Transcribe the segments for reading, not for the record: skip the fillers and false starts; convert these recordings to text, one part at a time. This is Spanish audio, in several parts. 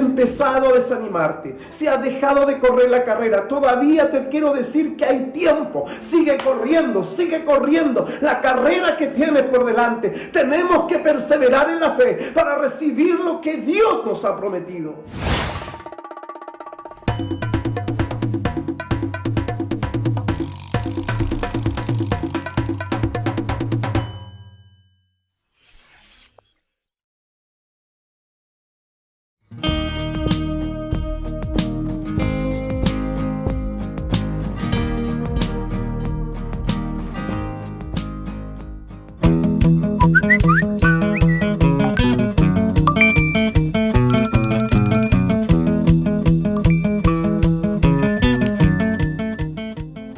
empezado a desanimarte, si has dejado de correr la carrera, todavía te quiero decir que hay tiempo. Sigue corriendo la carrera que tienes por delante. Tenemos que perseverar en la fe para recibir lo que Dios nos ha prometido.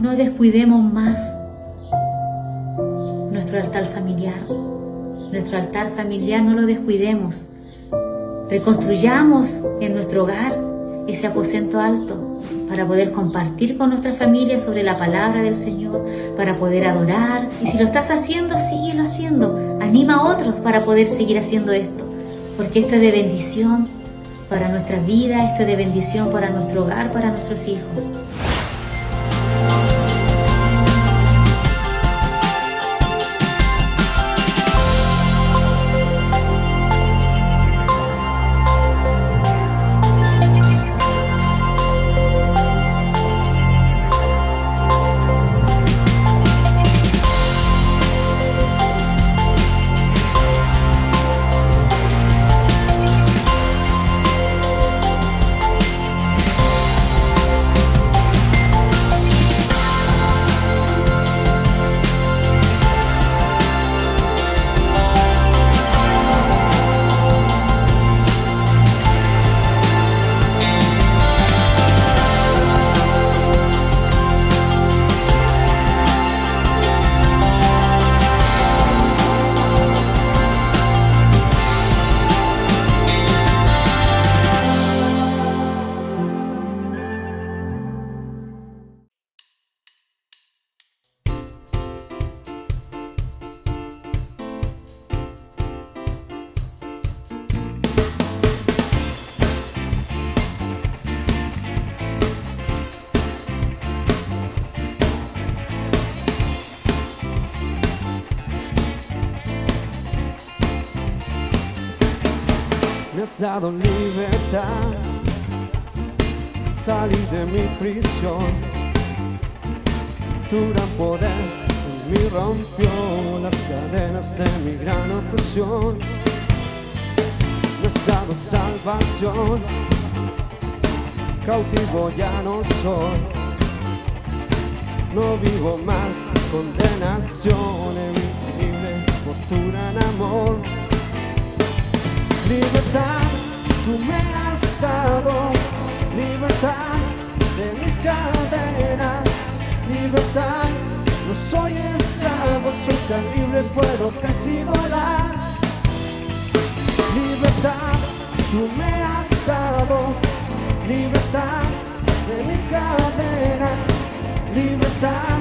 No descuidemos más nuestro altar familiar. Nuestro altar familiar no lo descuidemos. Reconstruyamos en nuestro hogar ese aposento alto para poder compartir con nuestra familia sobre la palabra del Señor, para poder adorar. Y si lo estás haciendo, síguelo haciendo. Anima a otros para poder seguir haciendo esto, porque esto es de bendición para nuestra vida, esto es de bendición para nuestro hogar, para nuestros hijos. Me has dado libertad, salí de mi prisión. Tu gran poder en mí rompió las cadenas de mi gran opresión. Me has dado salvación, cautivo ya no soy. No vivo más condenación, en libre por tu gran amor. Libertad, tú me has dado, libertad de mis cadenas, libertad, no soy esclavo, soy tan libre, puedo casi volar. Libertad, tú me has dado, libertad de mis cadenas, libertad,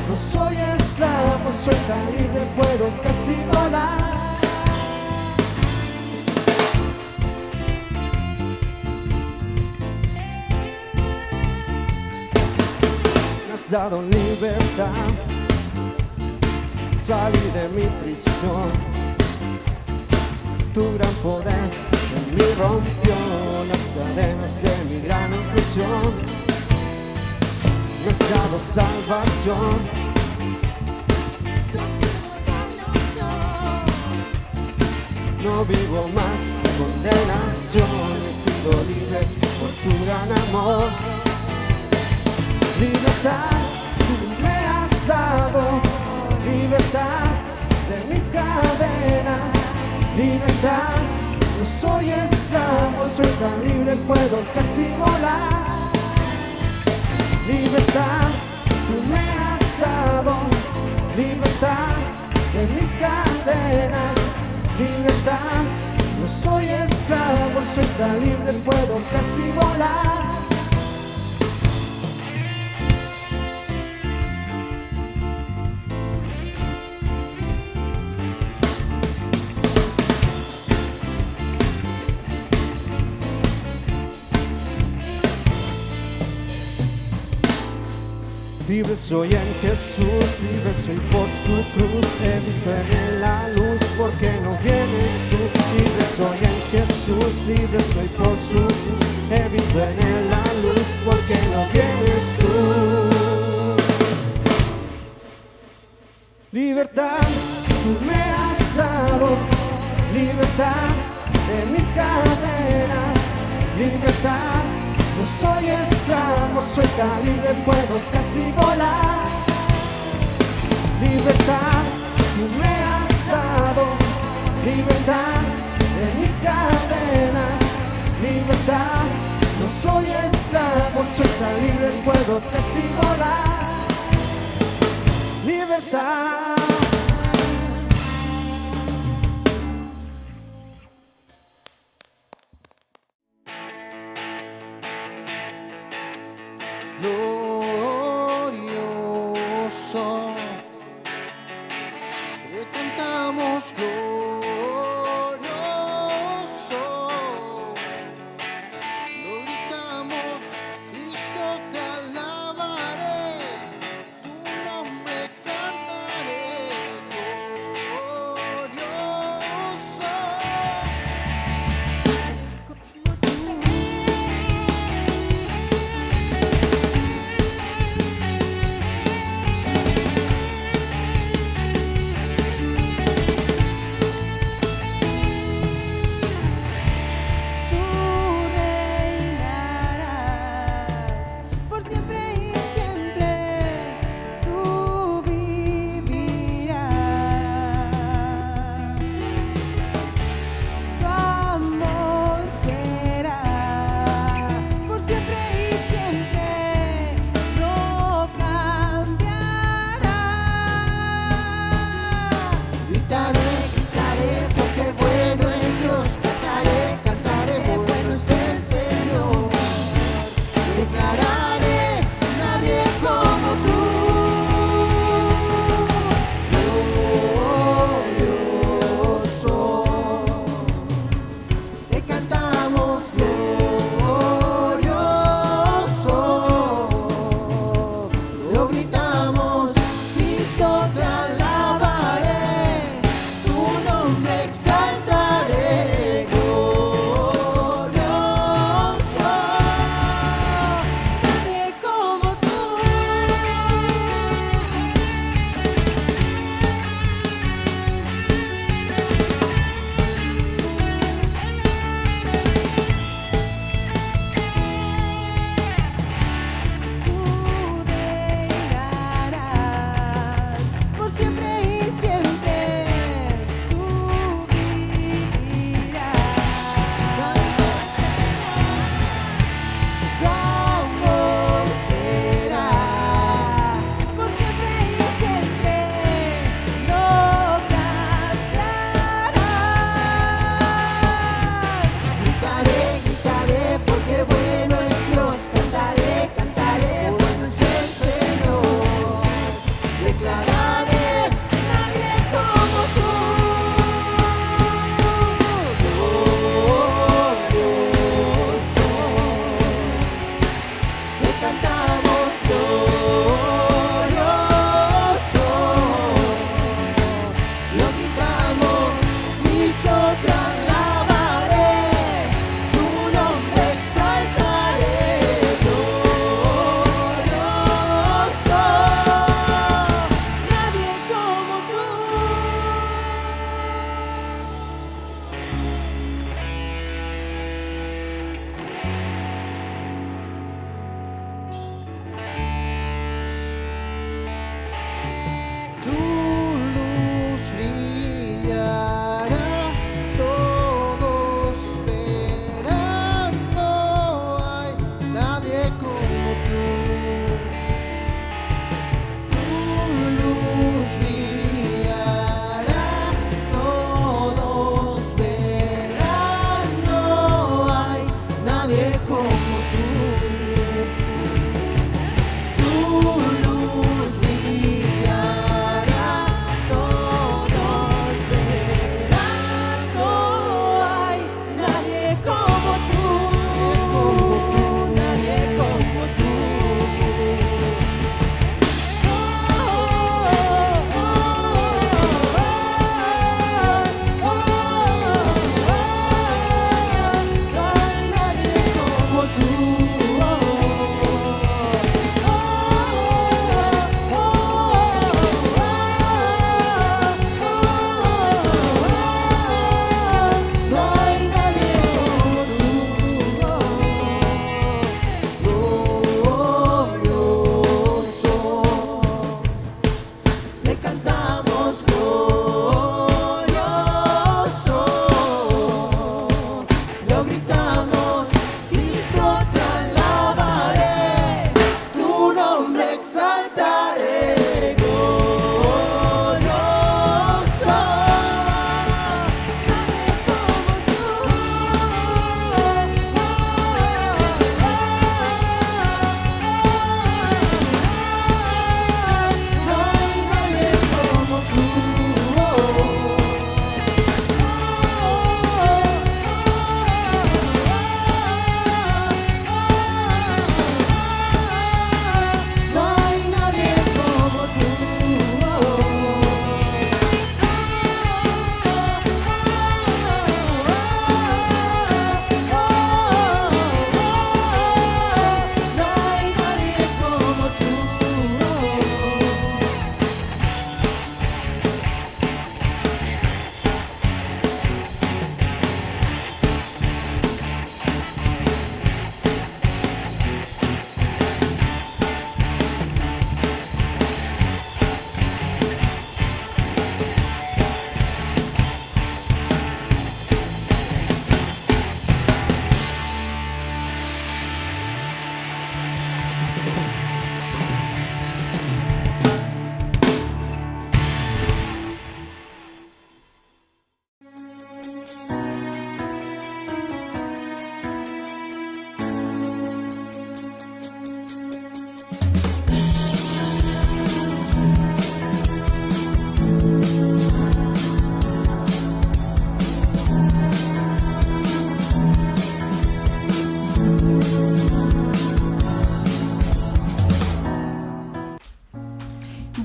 no soy esclavo, soy tan libre, puedo casi volar. Dado libertad, salí de mi prisión. Tu gran poder en mí rompió las cadenas de mi gran opresión. Me has dado salvación, no vivo más condenación, he sido libre por tu gran amor. Libertad, tú me has dado, libertad de mis cadenas, libertad, no soy esclavo, soy tan libre, puedo casi volar. Libertad, tú me has dado, libertad de mis cadenas, libertad, no soy esclavo, soy tan libre, puedo casi volar. Libre soy en Jesús, libre soy por tu cruz. He visto en él la luz, porque no vienes tú. Libre soy en Jesús, libre soy por su cruz. He visto en él la luz, porque no vienes tú. Libertad, tú me has dado. Libertad de mis cadenas. Libertad, no soy esclavo, soy tan libre, puedo casi volar. Libertad, tú me has dado. Libertad de mis cadenas. Libertad, no soy esclavo, soy tan libre, puedo casi volar. Libertad. Glorioso, te cantamos glorioso, lo gritamos, Cristo te alabaré, tu nombre cantaré, glorioso.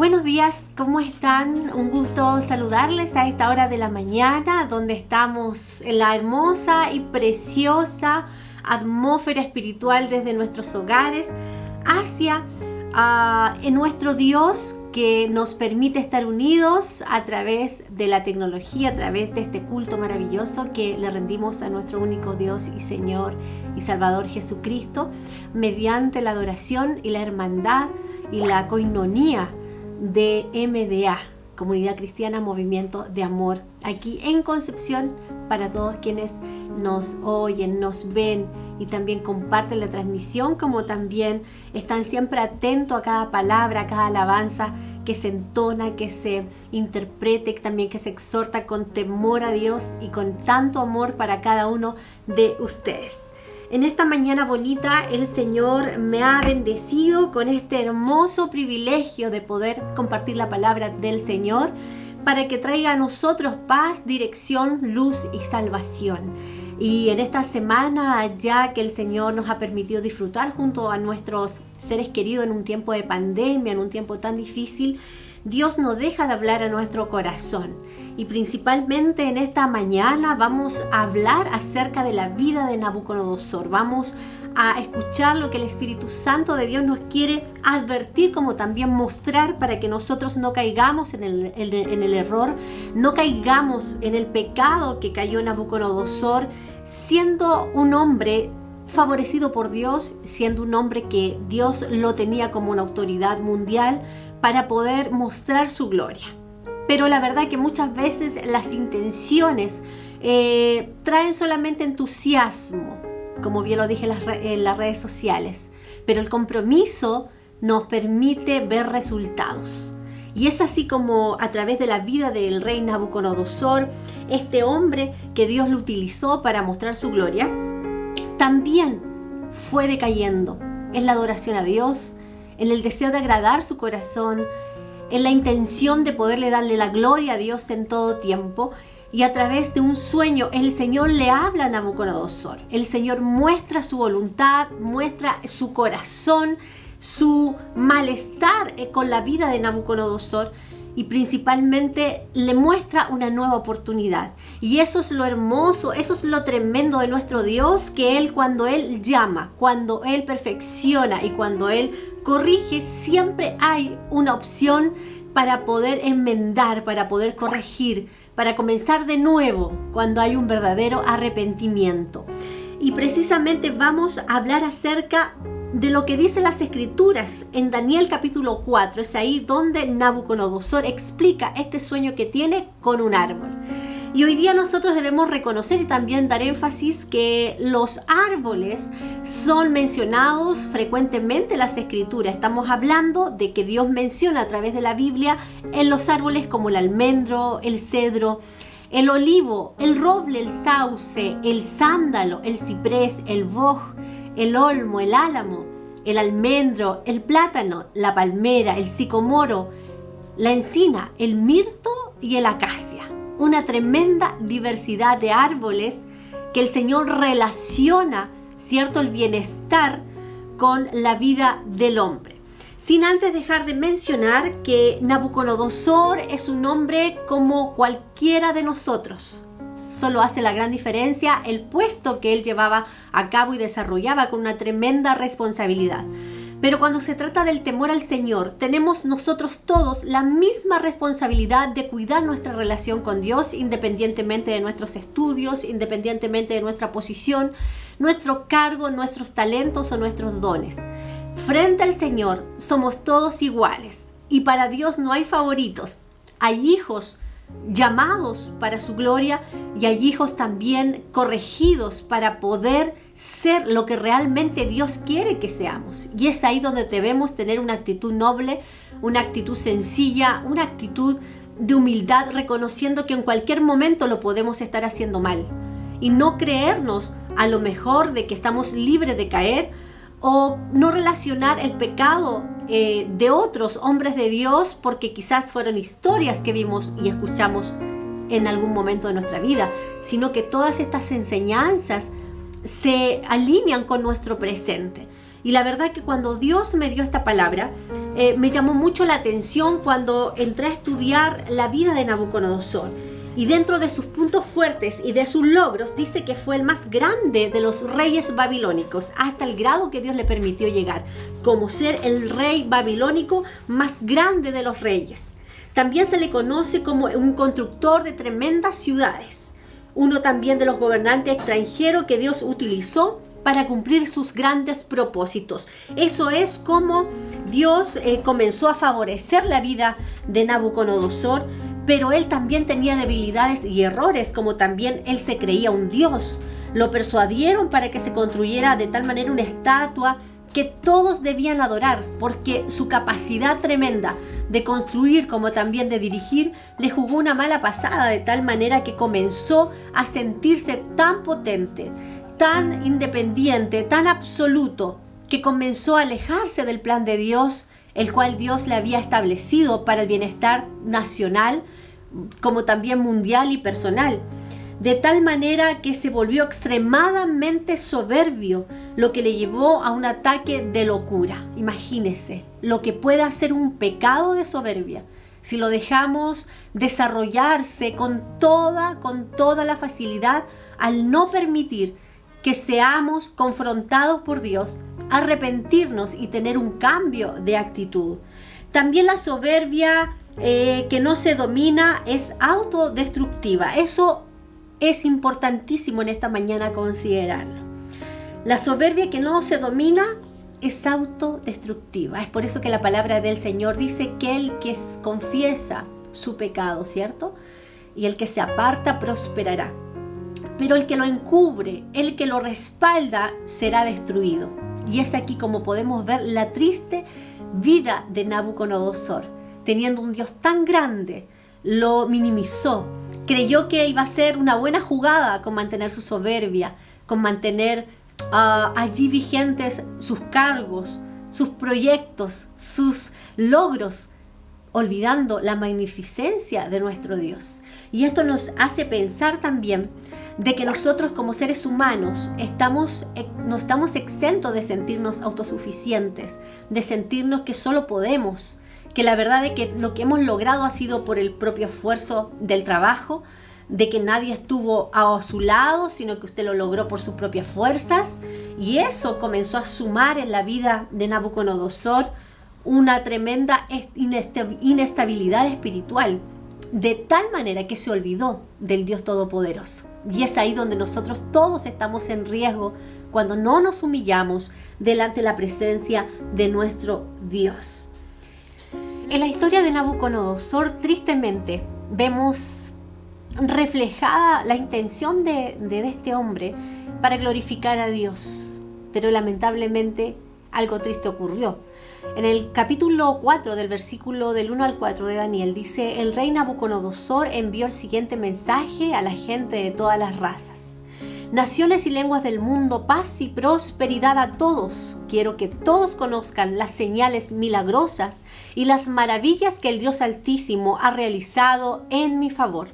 Buenos días, ¿cómo están? Un gusto saludarles a esta hora de la mañana, donde estamos en la hermosa y preciosa atmósfera espiritual desde nuestros hogares hacia en nuestro Dios, que nos permite estar unidos a través de la tecnología, a través de este culto maravilloso que le rendimos a nuestro único Dios y Señor y Salvador Jesucristo, mediante la adoración y la hermandad y la coinonía de MDA, Comunidad Cristiana Movimiento de Amor, aquí en Concepción, para todos quienes nos oyen, nos ven y también comparten la transmisión, como también están siempre atentos a cada palabra, a cada alabanza que se entona, que se interprete, también que se exhorta con temor a Dios y con tanto amor para cada uno de ustedes. En esta mañana bonita, el Señor me ha bendecido con este hermoso privilegio de poder compartir la palabra del Señor para que traiga a nosotros paz, dirección, luz y salvación. Y en esta semana, ya que el Señor nos ha permitido disfrutar junto a nuestros seres queridos en un tiempo de pandemia, en un tiempo tan difícil, Dios no deja de hablar a nuestro corazón. Y principalmente en esta mañana vamos a hablar acerca de la vida de Nabucodonosor. Vamos a escuchar lo que el Espíritu Santo de Dios nos quiere advertir, como también mostrar, para que nosotros no caigamos en el error, no caigamos en el pecado que cayó Nabucodonosor, siendo un hombre favorecido por Dios, siendo un hombre que Dios lo tenía como una autoridad mundial para poder mostrar su gloria. Pero la verdad que muchas veces las intenciones traen solamente entusiasmo, como bien lo dije en las redes sociales, pero el compromiso nos permite ver resultados. Y es así como a través de la vida del rey Nabucodonosor, este hombre que Dios lo utilizó para mostrar su gloria, también fue decayendo en la adoración a Dios, en el deseo de agradar su corazón, en la intención de poderle darle la gloria a Dios en todo tiempo. Y a través de un sueño, el Señor le habla a Nabucodonosor. El Señor muestra su voluntad, muestra su corazón, su malestar con la vida de Nabucodonosor, y principalmente le muestra una nueva oportunidad. Y eso es lo hermoso, eso es lo tremendo de nuestro Dios, que Él, cuando Él llama, cuando Él perfecciona y cuando Él corrige, siempre hay una opción para poder enmendar, para poder corregir, para comenzar de nuevo cuando hay un verdadero arrepentimiento. Y precisamente vamos a hablar acerca de lo que dicen las Escrituras en Daniel capítulo 4. Es ahí donde Nabucodonosor explica este sueño que tiene con un árbol. Y hoy día nosotros debemos reconocer y también dar énfasis que los árboles son mencionados frecuentemente en las Escrituras. Estamos hablando de que Dios menciona a través de la Biblia en los árboles como el almendro, el cedro, el olivo, el roble, el sauce, el sándalo, el ciprés, el boj, el olmo, el álamo, el almendro, el plátano, la palmera, el sicomoro, la encina, el mirto y el acacia. Una tremenda diversidad de árboles que el Señor relaciona, ¿cierto?, el bienestar con la vida del hombre. Sin antes dejar de mencionar que Nabucodonosor es un hombre como cualquiera de nosotros. Solo hace la gran diferencia el puesto que él llevaba a cabo y desarrollaba con una tremenda responsabilidad. Pero cuando se trata del temor al Señor, tenemos nosotros todos la misma responsabilidad de cuidar nuestra relación con Dios, independientemente de nuestros estudios, independientemente de nuestra posición, nuestro cargo, nuestros talentos o nuestros dones. Frente al Señor somos todos iguales y para Dios no hay favoritos. Hay hijos llamados para su gloria y hay hijos también corregidos para poder ser lo que realmente Dios quiere que seamos. Y es ahí donde debemos tener una actitud noble, una actitud sencilla, una actitud de humildad, reconociendo que en cualquier momento lo podemos estar haciendo mal y no creernos a lo mejor de que estamos libres de caer, o no relacionar el pecado de otros hombres de Dios porque quizás fueron historias que vimos y escuchamos en algún momento de nuestra vida, sino que todas estas enseñanzas se alinean con nuestro presente. Y la verdad que cuando Dios me dio esta palabra, me llamó mucho la atención cuando entré a estudiar la vida de Nabucodonosor. Y dentro de sus puntos fuertes y de sus logros, dice que fue el más grande de los reyes babilónicos, hasta el grado que Dios le permitió llegar, como ser el rey babilónico más grande de los reyes. También se le conoce como un constructor de tremendas ciudades, uno también de los gobernantes extranjeros que Dios utilizó para cumplir sus grandes propósitos. Eso es como Dios comenzó a favorecer la vida de Nabucodonosor, pero él también tenía debilidades y errores, como también él se creía un dios. Lo persuadieron para que se construyera de tal manera una estatua que todos debían adorar, porque su capacidad tremenda de construir como también de dirigir le jugó una mala pasada, de tal manera que comenzó a sentirse tan potente, tan independiente, tan absoluto, que comenzó a alejarse del plan de Dios, el cual Dios le había establecido para el bienestar nacional, como también mundial y personal. De tal manera que se volvió extremadamente soberbio, lo que le llevó a un ataque de locura. Imagínese lo que puede hacer un pecado de soberbia si lo dejamos desarrollarse con toda la facilidad, al no permitir que seamos confrontados por Dios, arrepentirnos y tener un cambio de actitud. También la soberbia que no se domina es autodestructiva. Eso es importantísimo en esta mañana considerarlo. La soberbia que no se domina es autodestructiva. Es por eso que la palabra del Señor dice que el que confiesa su pecado, ¿cierto? Y el que se aparta prosperará. Pero el que lo encubre, el que lo respalda, será destruido. Y es aquí como podemos ver la triste vida de Nabucodonosor. Teniendo un Dios tan grande, lo minimizó. Creyó que iba a ser una buena jugada con mantener su soberbia, con mantener allí vigentes sus cargos, sus proyectos, sus logros, olvidando la magnificencia de nuestro Dios. Y esto nos hace pensar también de que nosotros como seres humanos no estamos exentos de sentirnos autosuficientes, de sentirnos que solo podemos, que la verdad es que lo que hemos logrado ha sido por el propio esfuerzo del trabajo, de que nadie estuvo a su lado, sino que usted lo logró por sus propias fuerzas. Y eso comenzó a sumar en la vida de Nabucodonosor una tremenda inestabilidad espiritual, de tal manera que se olvidó del Dios Todopoderoso. Y es ahí donde nosotros todos estamos en riesgo cuando no nos humillamos delante de la presencia de nuestro Dios. En la historia de Nabucodonosor, tristemente, vemos reflejada la intención de este hombre para glorificar a Dios. Pero lamentablemente algo triste ocurrió. En el capítulo 4 del versículo del 1 al 4 de Daniel dice: el rey Nabucodonosor envió el siguiente mensaje a la gente de todas las razas: naciones y lenguas del mundo, paz y prosperidad a todos. Quiero que todos conozcan las señales milagrosas y las maravillas que el Dios Altísimo ha realizado en mi favor.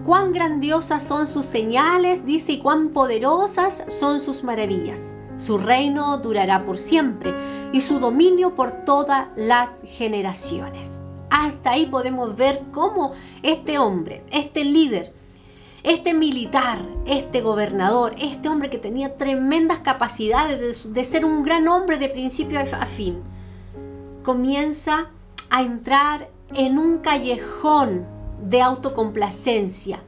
Cuán grandiosas son sus señales, dice, y cuán poderosas son sus maravillas. Su reino durará por siempre y su dominio por todas las generaciones. Hasta ahí podemos ver cómo este hombre, este líder, este militar, este gobernador, este hombre que tenía tremendas capacidades de ser un gran hombre de principio a fin, comienza a entrar en un callejón de autocomplacencia,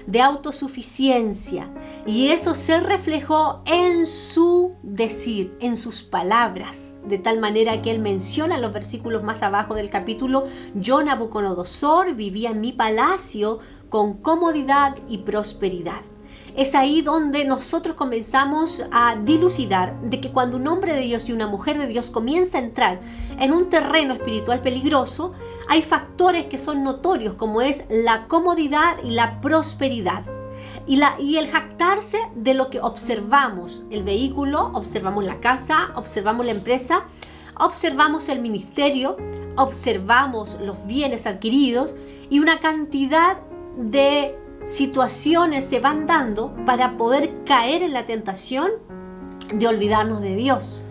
de autosuficiencia, y eso se reflejó en su decir, en sus palabras, de tal manera que él menciona en los versículos más abajo del capítulo: yo, Nabucodonosor, vivía en mi palacio con comodidad y prosperidad. Es ahí donde nosotros comenzamos a dilucidar de que cuando un hombre de Dios y una mujer de Dios comienza a entrar en un terreno espiritual peligroso, hay factores que son notorios, como es la comodidad y la prosperidad. Y el jactarse de lo que observamos: el vehículo, observamos la casa, observamos la empresa, observamos el ministerio, observamos los bienes adquiridos, y una cantidad de situaciones se van dando para poder caer en la tentación de olvidarnos de Dios.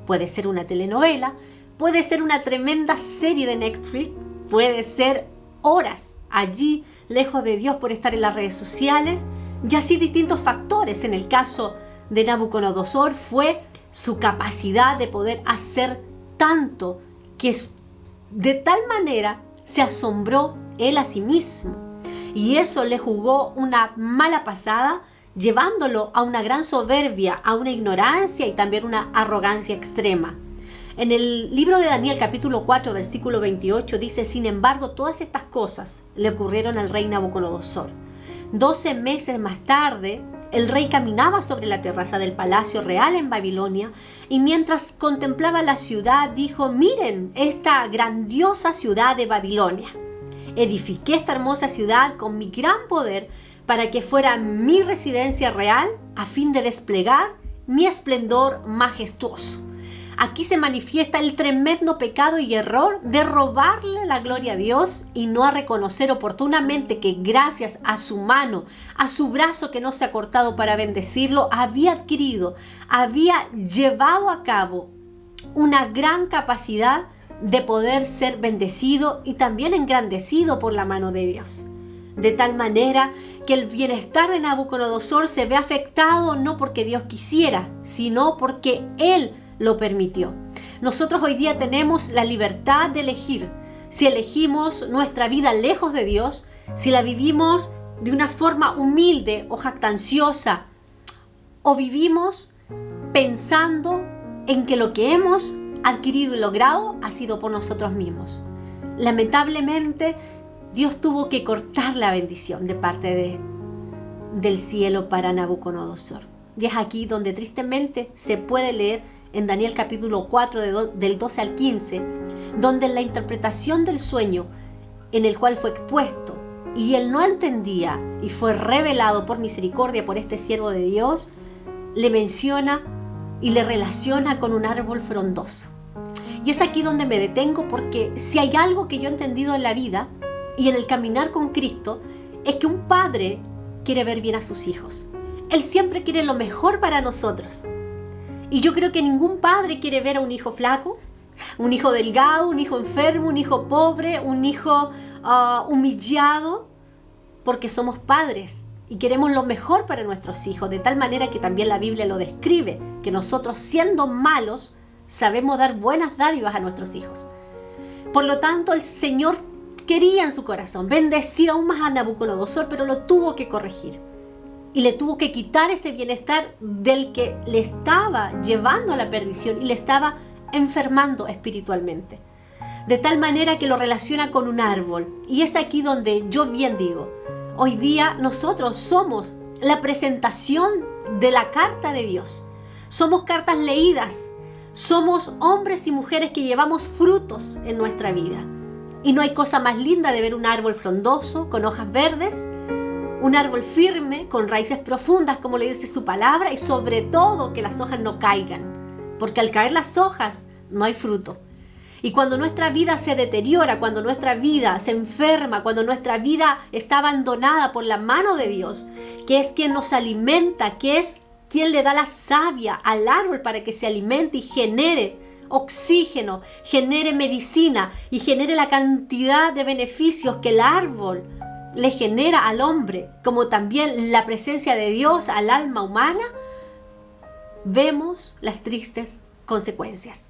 Puede ser una telenovela, Puede ser una tremenda serie de Netflix, puede ser horas allí lejos de Dios por estar en las redes sociales, y así distintos factores. En el caso de Nabucodonosor fue su capacidad de poder hacer tanto que de tal manera se asombró él a sí mismo, y eso le jugó una mala pasada, llevándolo a una gran soberbia, a una ignorancia y también una arrogancia extrema. En el libro de Daniel capítulo 4 versículo 28 dice: sin embargo, todas estas cosas le ocurrieron al rey Nabucodonosor. 12 meses más tarde, el rey caminaba sobre la terraza del palacio real en Babilonia, y mientras contemplaba la ciudad dijo: miren esta grandiosa ciudad de Babilonia. Edifiqué esta hermosa ciudad con mi gran poder para que fuera mi residencia real, a fin de desplegar mi esplendor majestuoso. Aquí se manifiesta el tremendo pecado y error de robarle la gloria a Dios y no a reconocer oportunamente que gracias a su mano, a su brazo que no se ha cortado para bendecirlo, había adquirido, había llevado a cabo una gran capacidad de poder ser bendecido y también engrandecido por la mano de Dios. De tal manera que el bienestar de Nabucodonosor se ve afectado no porque Dios quisiera, sino porque Él lo permitió. Nosotros hoy día tenemos la libertad de elegir si elegimos nuestra vida lejos de Dios, si la vivimos de una forma humilde o jactanciosa, o vivimos pensando en que lo que hemos adquirido y logrado ha sido por nosotros mismos. Lamentablemente, Dios tuvo que cortar la bendición de parte del cielo para Nabucodonosor. Y es aquí donde tristemente se puede leer en Daniel capítulo 4 del 12 al 15, donde en la interpretación del sueño en el cual fue expuesto y él no entendía y fue revelado por misericordia por este siervo de Dios, le menciona y le relaciona con un árbol frondoso. Y es aquí donde me detengo, porque si hay algo que yo he entendido en la vida y en el caminar con Cristo, es que un padre quiere ver bien a sus hijos. Él siempre quiere lo mejor para nosotros. Y yo creo que ningún padre quiere ver a un hijo flaco, un hijo delgado, un hijo enfermo, un hijo pobre, un hijo humillado, porque somos padres y queremos lo mejor para nuestros hijos, de tal manera que también la Biblia lo describe, que nosotros siendo malos sabemos dar buenas dádivas a nuestros hijos. Por lo tanto, el Señor quería en su corazón bendecir aún más a Nabucodonosor, pero lo tuvo que corregir. Y le tuvo que quitar ese bienestar del que le estaba llevando a la perdición y le estaba enfermando espiritualmente. De tal manera que lo relaciona con un árbol. Y es aquí donde yo bien digo, hoy día nosotros somos la presentación de la carta de Dios. Somos cartas leídas. Somos hombres y mujeres que llevamos frutos en nuestra vida. Y no hay cosa más linda de ver un árbol frondoso, con hojas verdes, un árbol firme, con raíces profundas, como le dice su palabra, y sobre todo que las hojas no caigan, porque al caer las hojas no hay fruto. Y cuando nuestra vida se deteriora, cuando nuestra vida se enferma, cuando nuestra vida está abandonada por la mano de Dios, que es quien nos alimenta, que es quien le da la savia al árbol para que se alimente y genere oxígeno, genere medicina y genere la cantidad de beneficios que el árbol le genera al hombre, como también la presencia de Dios al alma humana, vemos las tristes consecuencias.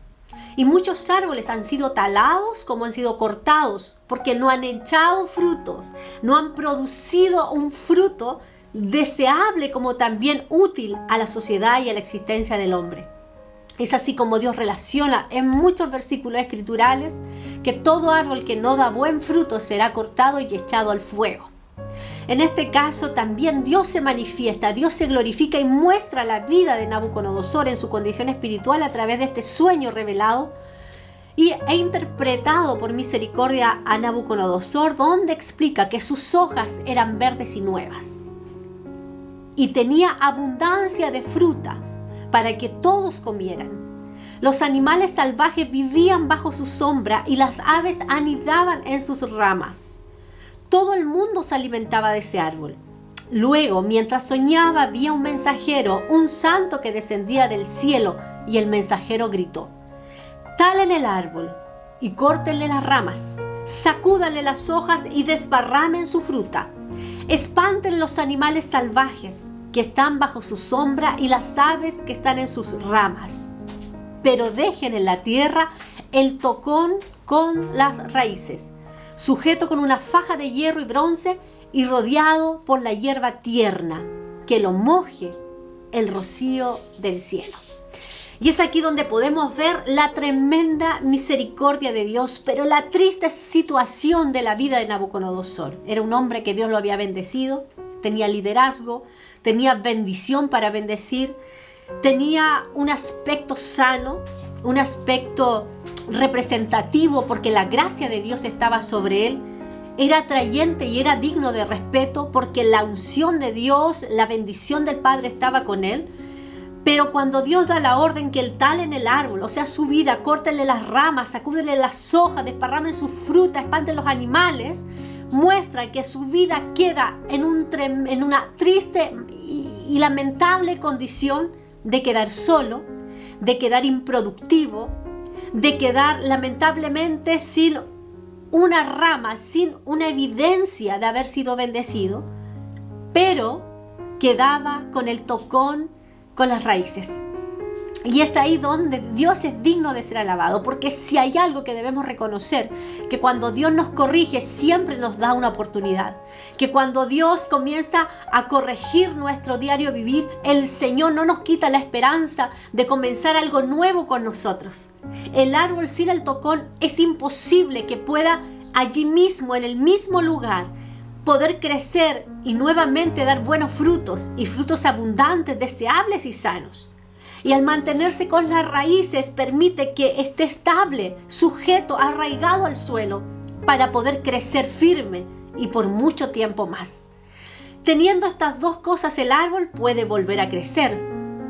Y muchos árboles han sido talados como han sido cortados, porque no han echado frutos, no han producido un fruto deseable como también útil a la sociedad y a la existencia del hombre. Es así como Dios relaciona en muchos versículos escriturales que todo árbol que no da buen fruto será cortado y echado al fuego. En este caso también Dios se manifiesta, Dios se glorifica y muestra la vida de Nabucodonosor en su condición espiritual a través de este sueño revelado e interpretado por misericordia a Nabucodonosor, donde explica que sus hojas eran verdes y nuevas y tenía abundancia de frutas para que todos comieran. Los animales salvajes vivían bajo su sombra y las aves anidaban en sus ramas. Todo el mundo se alimentaba de ese árbol. Luego, mientras soñaba, había un mensajero, un santo que descendía del cielo, y el mensajero gritó: talen el árbol y córtenle las ramas, sacúdanle las hojas y desparramen su fruta. Espanten los animales salvajes que están bajo su sombra y las aves que están en sus ramas. Pero dejen en la tierra el tocón con las raíces, sujeto con una faja de hierro y bronce y rodeado por la hierba tierna, que lo moje el rocío del cielo. Y es aquí donde podemos ver la tremenda misericordia de Dios, pero la triste situación de la vida de Nabucodonosor. Era un hombre que Dios lo había bendecido, tenía liderazgo, tenía bendición para bendecir, tenía un aspecto sano, un aspecto representativo porque la gracia de Dios estaba sobre él. Era atrayente y era digno de respeto porque la unción de Dios, la bendición del Padre estaba con él. Pero cuando Dios da la orden que él tale en el árbol, o sea, su vida, córtenle las ramas, sacúdenle las hojas, desparramen su fruta, espanten los animales, muestra que su vida queda en una triste y lamentable condición de quedar solo, de quedar improductivo, de quedar lamentablemente sin una rama, sin una evidencia de haber sido bendecido, pero quedaba con el tocón, con las raíces. Y es ahí donde Dios es digno de ser alabado, porque si hay algo que debemos reconocer, que cuando Dios nos corrige siempre nos da una oportunidad, que cuando Dios comienza a corregir nuestro diario vivir, el Señor no nos quita la esperanza de comenzar algo nuevo con nosotros. El árbol sin el tocón es imposible que pueda allí mismo, en el mismo lugar, poder crecer y nuevamente dar buenos frutos y frutos abundantes, deseables y sanos. Y al mantenerse con las raíces permite que esté estable, sujeto, arraigado al suelo para poder crecer firme y por mucho tiempo más. Teniendo estas dos cosas, el árbol puede volver a crecer,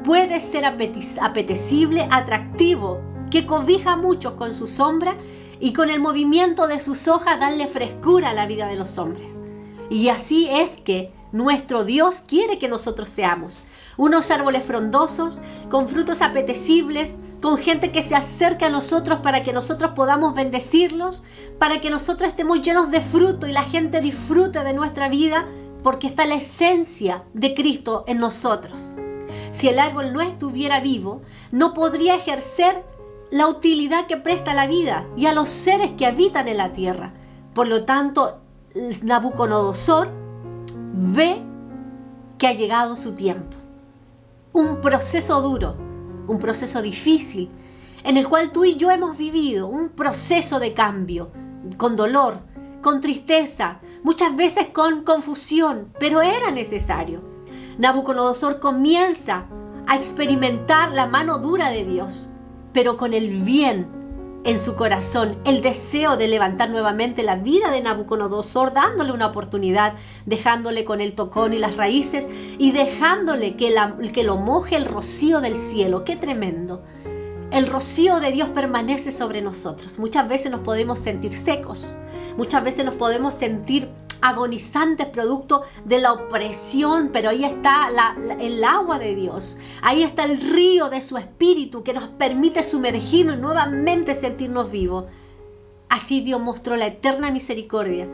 puede ser apetecible, atractivo, que cobija a muchos con su sombra y con el movimiento de sus hojas darle frescura a la vida de los hombres. Y así es que nuestro Dios quiere que nosotros seamos unos árboles frondosos, con frutos apetecibles, con gente que se acerca a nosotros para que nosotros podamos bendecirlos, para que nosotros estemos llenos de fruto y la gente disfrute de nuestra vida, porque está la esencia de Cristo en nosotros. Si el árbol no estuviera vivo, no podría ejercer la utilidad que presta a la vida y a los seres que habitan en la tierra. Por lo tanto, Nabucodonosor ve que ha llegado su tiempo. Un proceso duro, un proceso difícil, en el cual tú y yo hemos vivido un proceso de cambio, con dolor, con tristeza, muchas veces con confusión, pero era necesario. Nabucodonosor comienza a experimentar la mano dura de Dios, pero con el bien en su corazón, el deseo de levantar nuevamente la vida de Nabucodonosor, dándole una oportunidad, dejándole con el tocón y las raíces y dejándole que lo moje el rocío del cielo. ¡Qué tremendo! El rocío de Dios permanece sobre nosotros. Muchas veces nos podemos sentir secos, muchas veces nos podemos sentir agonizantes producto de la opresión, pero ahí está el agua de Dios, ahí está el río de su espíritu que nos permite sumergirnos y nuevamente sentirnos vivos. Así Dios mostró la eterna misericordia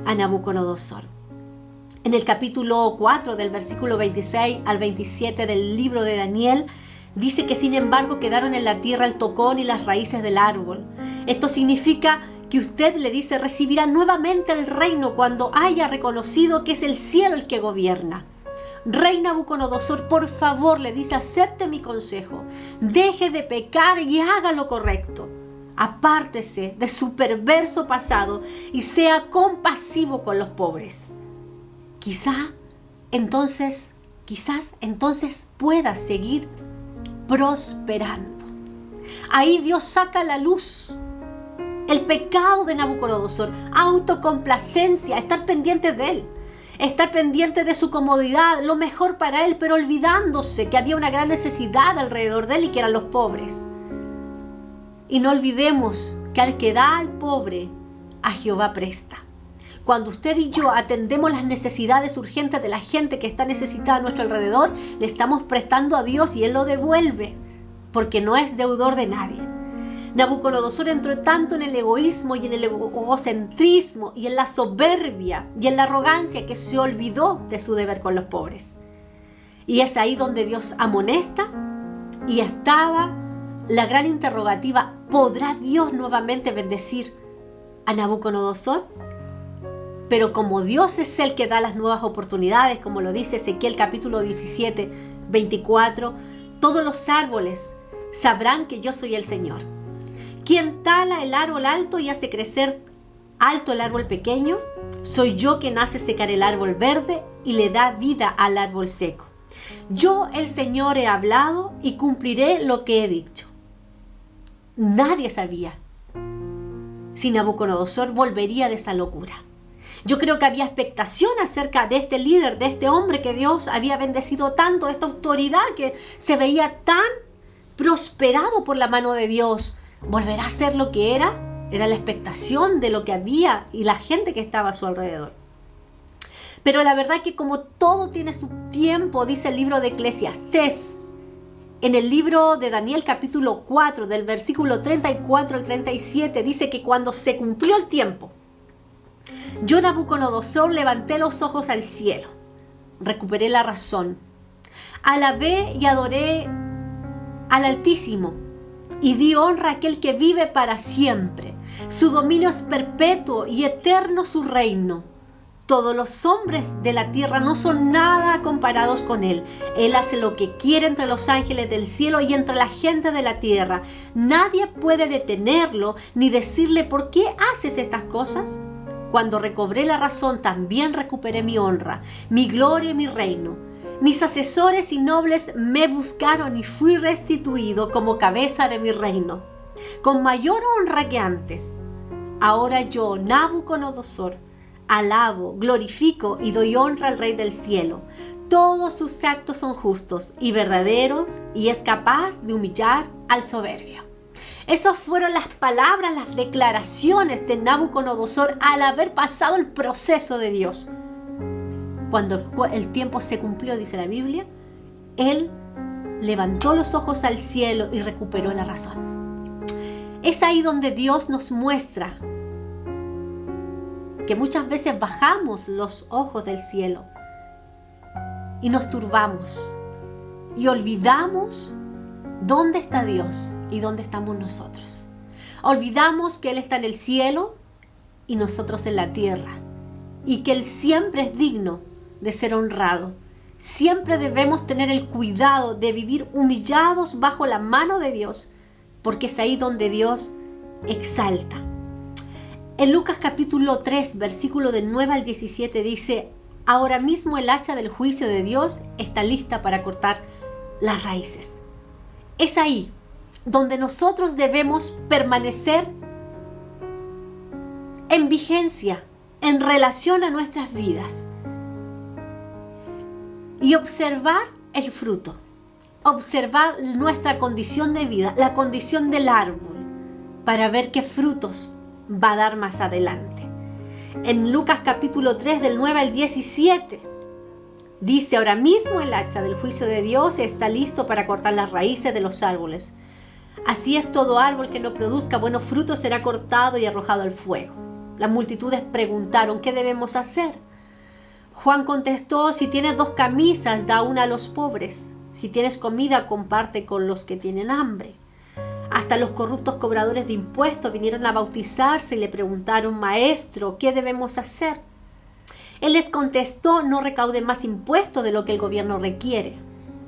a Nabucodonosor. En el capítulo 4 del versículo 26 al 27 del libro de Daniel, dice que sin embargo quedaron en la tierra el tocón y las raíces del árbol. Esto significa que usted, le dice, recibirá nuevamente el reino cuando haya reconocido que es el cielo el que gobierna. Rey Nabucodonosor, por favor, le dice, acepte mi consejo, deje de pecar y haga lo correcto. Apártese de su perverso pasado y sea compasivo con los pobres. Quizás entonces pueda seguir prosperando. Ahí Dios saca a la luz el pecado de Nabucodonosor, autocomplacencia, estar pendiente de él, estar pendiente de su comodidad, lo mejor para él, pero olvidándose que había una gran necesidad alrededor de él y que eran los pobres. Y no olvidemos que al que da al pobre, a Jehová presta. Cuando usted y yo atendemos las necesidades urgentes de la gente que está necesitada a nuestro alrededor, le estamos prestando a Dios y Él lo devuelve, porque no es deudor de nadie. Nabucodonosor entró tanto en el egoísmo y en el egocentrismo y en la soberbia y en la arrogancia que se olvidó de su deber con los pobres. Y es ahí donde Dios amonesta y estaba la gran interrogativa: ¿podrá Dios nuevamente bendecir a Nabucodonosor? Pero como Dios es el que da las nuevas oportunidades, como lo dice Ezequiel capítulo 17, 24, todos los árboles sabrán que yo soy el Señor. Quien tala el árbol alto y hace crecer alto el árbol pequeño, soy yo quien hace secar el árbol verde y le da vida al árbol seco. Yo, el Señor, he hablado y cumpliré lo que he dicho. Nadie sabía si Nabucodonosor volvería de esa locura. Yo creo que había expectación acerca de este líder, de este hombre que Dios había bendecido tanto, esta autoridad que se veía tan prosperado por la mano de Dios. ¿Volverá a ser lo que era? Era la expectación de lo que había y la gente que estaba a su alrededor. Pero la verdad que como todo tiene su tiempo, dice el libro de Eclesiastés, en el libro de Daniel capítulo 4, del versículo 34 al 37, dice que cuando se cumplió el tiempo, yo, Nabucodonosor, levanté los ojos al cielo, recuperé la razón, alabé y adoré al Altísimo y di honra a aquel que vive para siempre. Su dominio es perpetuo y eterno su reino. Todos los hombres de la tierra no son nada comparados con él. Él hace lo que quiere entre los ángeles del cielo y entre la gente de la tierra. Nadie puede detenerlo ni decirle ¿por qué haces estas cosas? Cuando recobré la razón, también recuperé mi honra, mi gloria y mi reino. Mis asesores y nobles me buscaron y fui restituido como cabeza de mi reino, con mayor honra que antes. Ahora yo, Nabucodonosor, alabo, glorifico y doy honra al Rey del cielo. Todos sus actos son justos y verdaderos y es capaz de humillar al soberbio. Esas fueron las palabras, las declaraciones de Nabucodonosor al haber pasado el proceso de Dios. Cuando el tiempo se cumplió, dice la Biblia, él levantó los ojos al cielo y recuperó la razón. Es ahí donde Dios nos muestra que muchas veces bajamos los ojos del cielo y nos turbamos y olvidamos dónde está Dios y dónde estamos nosotros. Olvidamos que Él está en el cielo y nosotros en la tierra, y que Él siempre es digno de ser honrado. Siempre debemos tener el cuidado de vivir humillados bajo la mano de Dios, porque es ahí donde Dios exalta. En Lucas capítulo 3, versículo del 9 al 17 dice: ahora mismo el hacha del juicio de Dios está lista para cortar las raíces. Es ahí donde nosotros debemos permanecer en vigencia en relación a nuestras vidas y observar el fruto, observar nuestra condición de vida, la condición del árbol, para ver qué frutos va a dar más adelante. En Lucas capítulo 3 del 9 al 17 dice: ahora mismo el hacha del juicio de Dios está listo para cortar las raíces de los árboles. Así es, todo árbol que no produzca buenos frutos será cortado y arrojado al fuego. Las multitudes preguntaron: ¿qué debemos hacer? Juan contestó: si tienes 2 camisas, da una a los pobres. Si tienes comida, comparte con los que tienen hambre. Hasta los corruptos cobradores de impuestos vinieron a bautizarse y le preguntaron: Maestro, ¿qué debemos hacer? Él les contestó: no recauden más impuestos de lo que el gobierno requiere.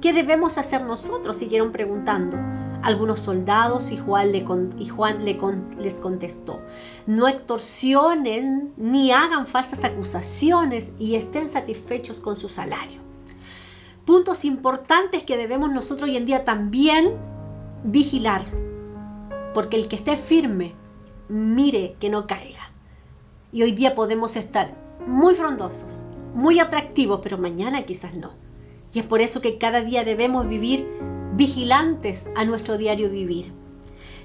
¿Qué debemos hacer nosotros? Siguieron preguntando algunos soldados, y Juan les contestó: no extorsionen ni hagan falsas acusaciones y estén satisfechos con su salario. Puntos importantes que debemos nosotros hoy en día también vigilar, porque el que esté firme, mire que no caiga. Y hoy día podemos estar muy frondosos, muy atractivos, pero mañana quizás no. Y es por eso que cada día debemos vivir vigilantes a nuestro diario vivir.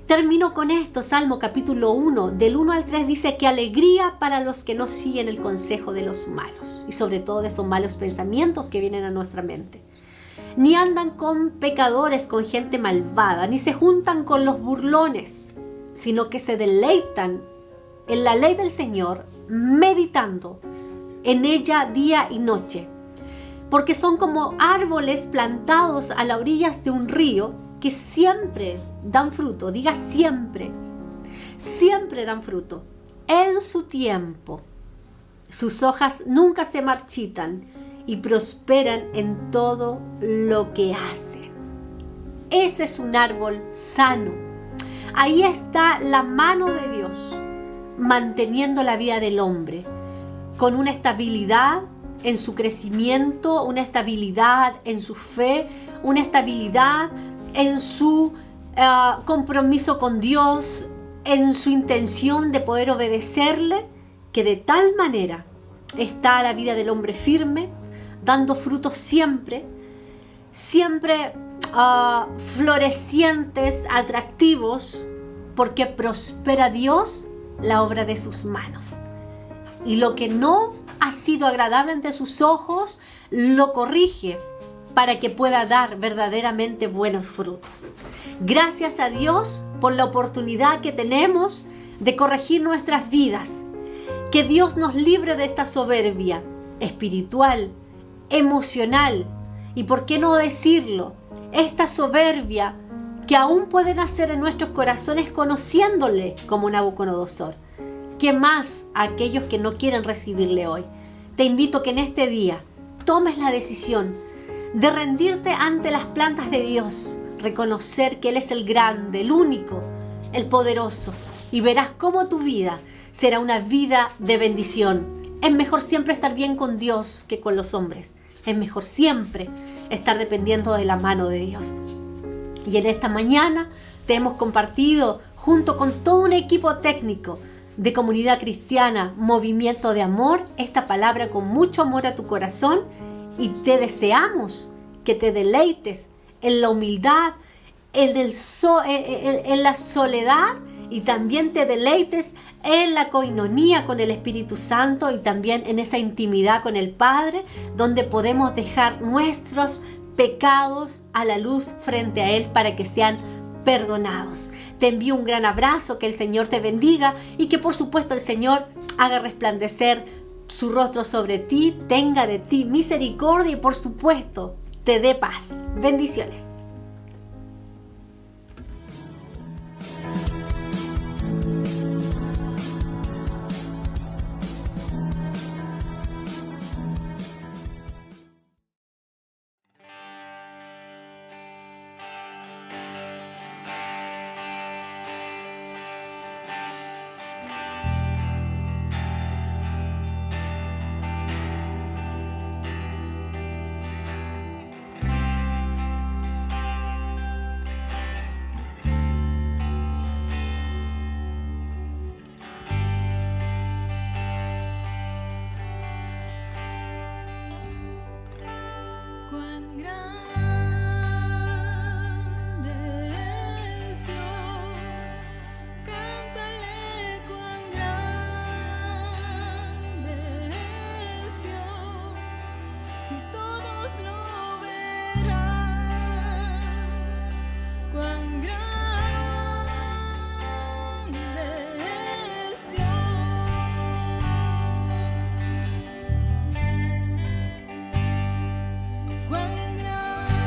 Termino con esto. Salmo capítulo 1, del 1 al 3 dice: que alegría para los que no siguen el consejo de los malos, y sobre todo de esos malos pensamientos que vienen a nuestra mente. Ni andan con pecadores, con gente malvada, ni se juntan con los burlones. sino que se deleitan en la ley del Señor, meditando en ella día y noche. Porque son como árboles plantados a las orillas de un río que siempre dan fruto. Diga siempre. Siempre dan fruto. En su tiempo. Sus hojas nunca se marchitan y prosperan en todo lo que hacen. Ese es un árbol sano. Ahí está la mano de Dios manteniendo la vida del hombre con una estabilidad en su crecimiento, una estabilidad en su fe, una estabilidad en su compromiso con Dios, en su intención de poder obedecerle, que de tal manera está la vida del hombre firme, dando frutos siempre, siempre florecientes, atractivos, porque prospera Dios la obra de sus manos. Y lo que no ha sido agradable ante sus ojos, lo corrige para que pueda dar verdaderamente buenos frutos. Gracias a Dios por la oportunidad que tenemos de corregir nuestras vidas. Que Dios nos libre de esta soberbia espiritual, emocional y, ¿por qué no decirlo?, esta soberbia que aún puede nacer en nuestros corazones conociéndole como Nabucodonosor. ¿Qué más a aquellos que no quieren recibirle hoy? Te invito que en este día tomes la decisión de rendirte ante las plantas de Dios, reconocer que Él es el grande, el único, el poderoso, y verás cómo tu vida será una vida de bendición. Es mejor siempre estar bien con Dios que con los hombres. Es mejor siempre estar dependiendo de la mano de Dios. Y en esta mañana te hemos compartido junto con todo un equipo técnico de Comunidad Cristiana Movimiento de Amor esta palabra con mucho amor a tu corazón, y te deseamos que te deleites en la humildad, en la soledad, y también te deleites en la coinonía con el Espíritu Santo y también en esa intimidad con el Padre, donde podemos dejar nuestros pecados a la luz frente a Él para que sean perdonados. Te envío un gran abrazo, que el Señor te bendiga y que por supuesto el Señor haga resplandecer su rostro sobre ti, tenga de ti misericordia y por supuesto te dé paz. Bendiciones. Cuán grande es Dios, cántale cuán grande es Dios, y todos lo verán. Cuán grande es Dios. Cuán grande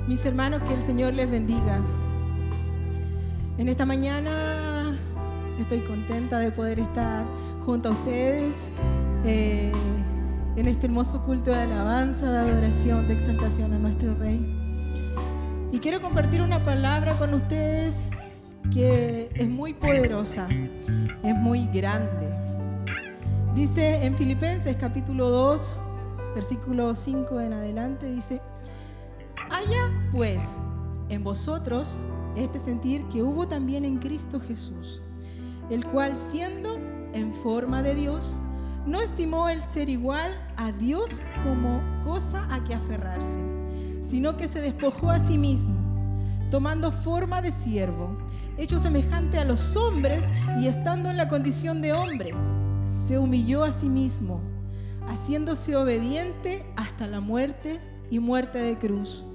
Mis hermanos, que el Señor les bendiga. En esta mañana estoy contenta de poder estar junto a ustedes en este hermoso culto de alabanza, de adoración, de exaltación a nuestro Rey. Y quiero compartir una palabra con ustedes que es muy poderosa, es muy grande. Dice en Filipenses capítulo 2, versículo 5 en adelante, dice: haya pues en vosotros este sentir que hubo también en Cristo Jesús, el cual, siendo en forma de Dios, no estimó el ser igual a Dios como cosa a que aferrarse, sino que se despojó a sí mismo, tomando forma de siervo, hecho semejante a los hombres, y estando en la condición de hombre, se humilló a sí mismo, haciéndose obediente hasta la muerte y muerte de cruz.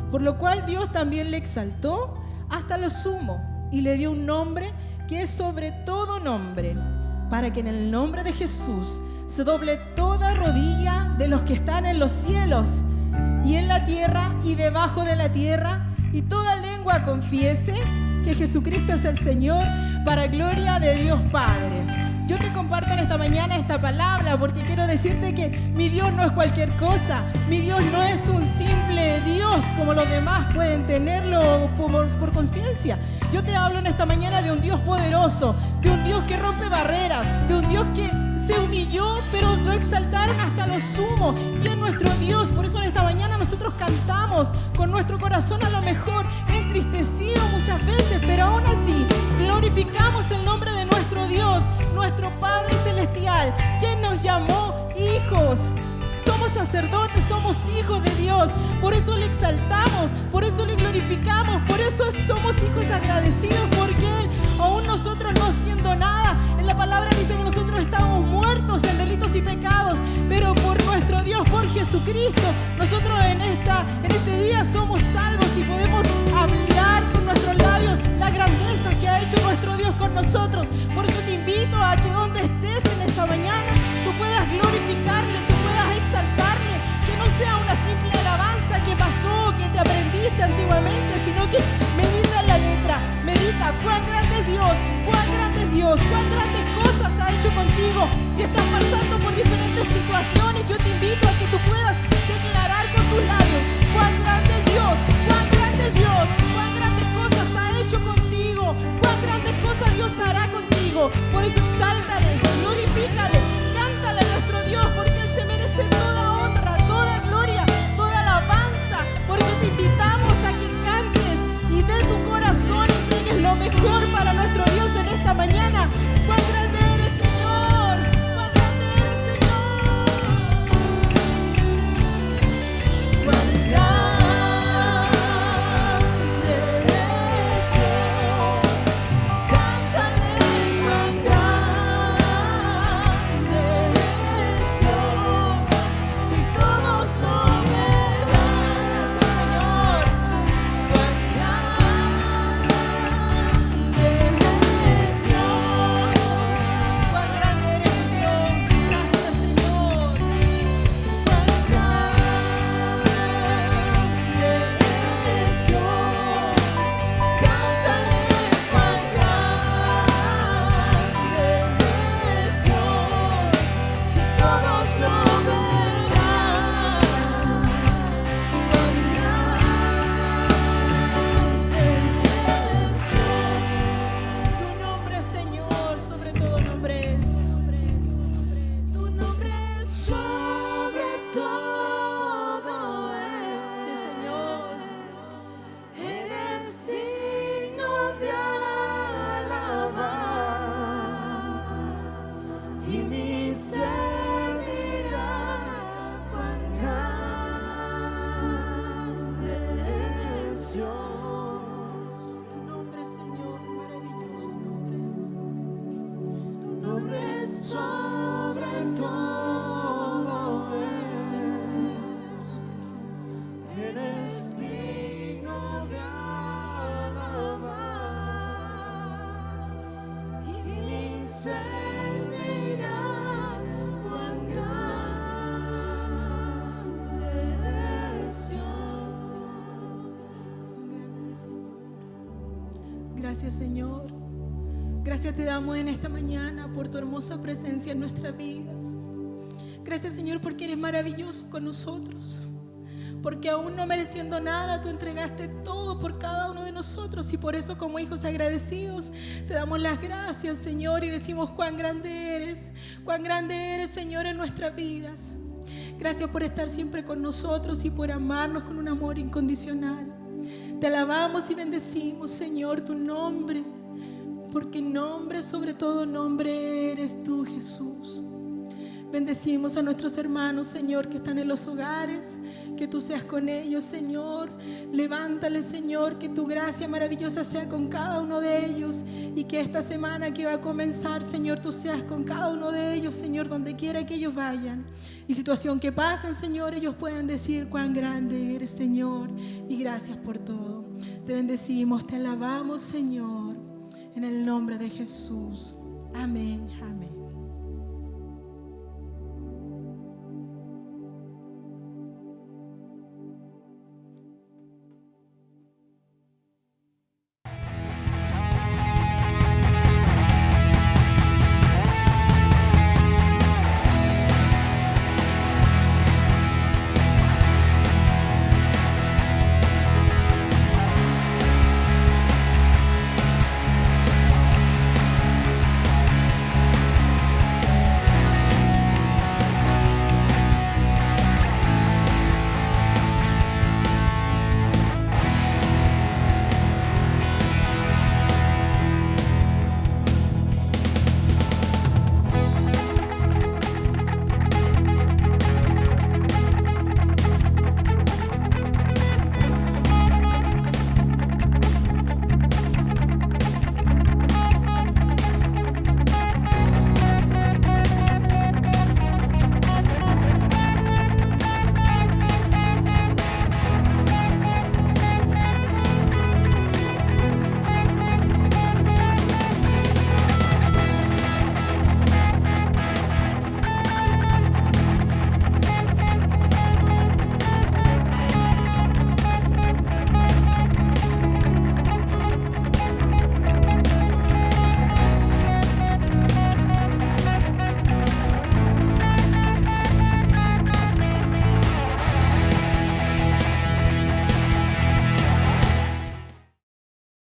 Por lo cual Dios también le exaltó hasta lo sumo y le dio un nombre que es sobre todo nombre, para que en el nombre de Jesús se doble toda rodilla de los que están en los cielos y en la tierra y debajo de la tierra, y toda lengua confiese que Jesucristo es el Señor, para gloria de Dios Padre. Yo te comparto en esta mañana esta palabra porque quiero decirte que mi Dios no es cualquier cosa. Mi Dios no es un simple Dios como los demás pueden tenerlo por conciencia. Yo te hablo en esta mañana de un Dios poderoso, de un Dios que rompe barreras, de un Dios que se humilló, pero lo exaltaron hasta lo sumo. Y es nuestro Dios. Por eso en esta mañana nosotros cantamos con nuestro corazón a lo mejor entristecido muchas veces, pero aún así glorificamos el nombre de nuestro Dios, nuestro Padre Celestial, quien nos llamó hijos. Somos sacerdotes, somos hijos de Dios. Por eso le exaltamos, por eso le glorificamos, por eso somos hijos agradecidos, porque Él, aún nosotros no siendo nada, en la palabra dice que nosotros estamos muertos en delitos y pecados, pero por nuestro Dios, por Jesucristo, nosotros en este día somos salvos y podemos hablar con nuestros labios la grandeza que ha hecho nuestro Dios con nosotros. Por eso te invito a que donde estés en esta mañana, tú puedas glorificarle, tú puedas exaltarle, que no sea una simple alabanza que pasó, que te aprendiste antiguamente, sino que medita en la letra, medita cuán grande es Dios, cuán grande es Dios, cuán grandes cosas ha hecho contigo. Si estás pasando por diferentes situaciones, yo te invito a que tú puedas declarar con tus labios cuán grande es Dios, cuán grande es Dios, cuán grandes cosas ha hecho contigo, cuán grandes cosas Dios hará contigo. Por eso exáltale, glorifícale, cántale a nuestro Dios, porque Él se merece toda honra, toda gloria, toda alabanza. Por eso te invitamos a que cantes y de tu corazón entregues lo mejor para nuestro Dios en esta mañana. ¡Cuán grande eres, Señor! ¡Cuán grande eres, Señor! Gracias, Señor. Gracias te damos en esta mañana por tu hermosa presencia en nuestras vidas. Gracias, Señor, porque eres maravilloso con nosotros. Porque aún no mereciendo nada, tú entregaste todo por cada uno de nosotros. Y por eso, como hijos agradecidos, te damos las gracias, Señor, y decimos cuán grande eres, Señor, en nuestras vidas. Gracias por estar siempre con nosotros y por amarnos con un amor incondicional. Te alabamos y bendecimos, Señor, tu nombre, porque nombre sobre todo nombre eres tú, Jesús. Bendecimos a nuestros hermanos, Señor, que están en los hogares, que tú seas con ellos, Señor. Levántales, Señor, que tu gracia maravillosa sea con cada uno de ellos y que esta semana que va a comenzar, Señor, tú seas con cada uno de ellos, Señor, donde quiera que ellos vayan. Y situación que pasen, Señor, ellos puedan decir cuán grande eres, Señor, y gracias por todo. Te bendecimos, te alabamos, Señor, en el nombre de Jesús. Amén, amén.